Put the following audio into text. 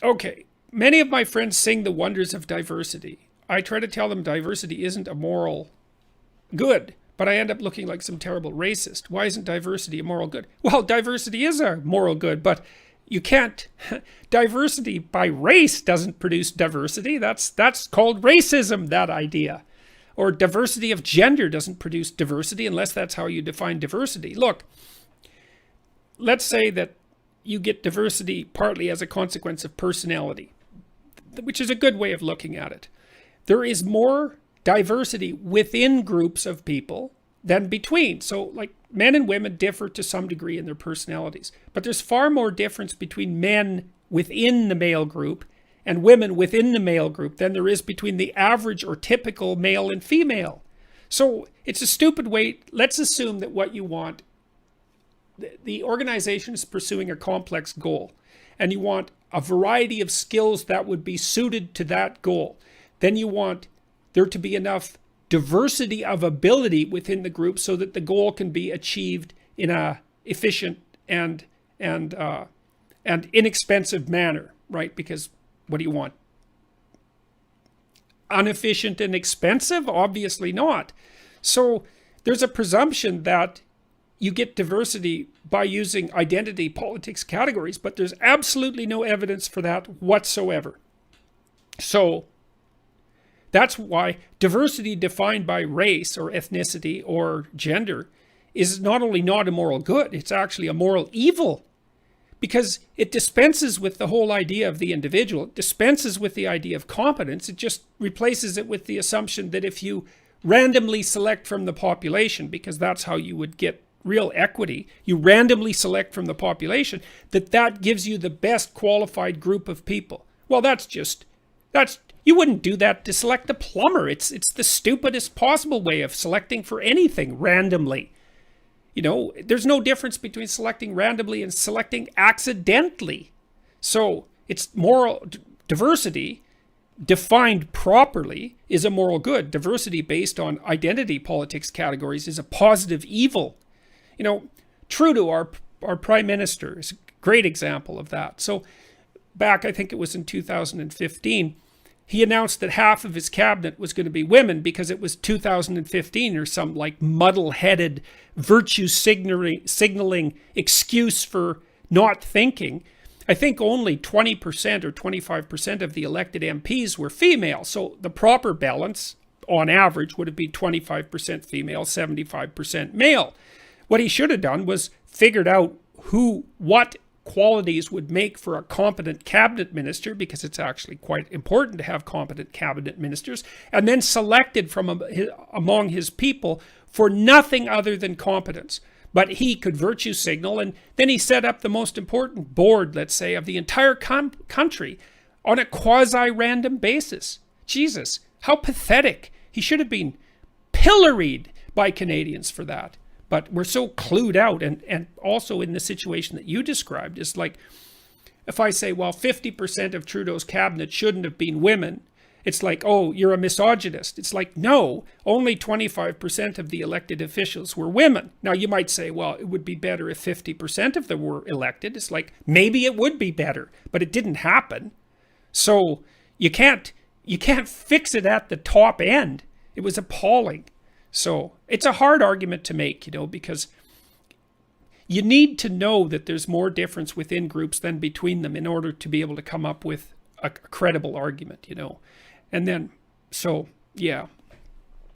Okay, many of my friends sing the wonders of diversity. I try to tell them diversity isn't a moral good, but I end up looking like some terrible racist. Why isn't diversity a moral good? Well, diversity is a moral good, but you can't. Diversity by race doesn't produce diversity. That's called racism, that idea. Or diversity of gender doesn't produce diversity unless that's how you define diversity. Look, let's say that you get diversity partly as a consequence of personality, which is a good way of looking at it. There is more diversity within groups of people than between. So like men and women differ to some degree in their personalities, but there's far more difference between men within the male group and women within the male group than there is between the average or typical male and female. So it's a stupid way. Let's assume that what you want, the organization is pursuing a complex goal, and you want a variety of skills that would be suited to that goal. Then you want there to be enough diversity of ability within the group so that the goal can be achieved in a efficient and inexpensive manner, right? Because what do you want? Inefficient and expensive? Obviously not. So there's a presumption that you get diversity by using identity politics categories, but there's absolutely no evidence for that whatsoever. So that's why diversity defined by race or ethnicity or gender is not only not a moral good, it's actually a moral evil, because it dispenses with the whole idea of the individual. It dispenses with the idea of competence. It just replaces it with the assumption that if you randomly select from the population, because that's how you would get real equity, you randomly select from the population, that gives you the best qualified group of people. Well, you wouldn't do that to select a plumber. It's the stupidest possible way of selecting for anything randomly. You know, there's no difference between selecting randomly and selecting accidentally. So it's moral diversity defined properly is a moral good. Diversity based on identity politics categories is a positive evil. You know, Trudeau, our prime minister, is a great example of that. So back, I think it was in 2015, he announced that half of his cabinet was going to be women because it was 2015 or some like muddle-headed virtue signaling excuse for not thinking. I think only 20% or 25% of the elected MPs were female. So the proper balance on average would have been 25% female, 75% male. What he should have done was figured out what qualities would make for a competent cabinet minister, because it's actually quite important to have competent cabinet ministers, and then selected from among his people for nothing other than competence. But he could virtue signal, and then he set up the most important board, let's say, of the entire country on a quasi-random basis. Jesus, how pathetic. He should have been pilloried by Canadians for that. But we're so clued out, and also in the situation that you described, is like, if I say, well, 50% of Trudeau's cabinet shouldn't have been women, it's like, oh, you're a misogynist. It's like, no, only 25% of the elected officials were women. Now you might say, well, it would be better if 50% of them were elected. It's like, maybe it would be better, but it didn't happen. So you can't fix it at the top end. It was appalling. So it's a hard argument to make, you know, because you need to know that there's more difference within groups than between them in order to be able to come up with a credible argument, you know. And then, so, yeah.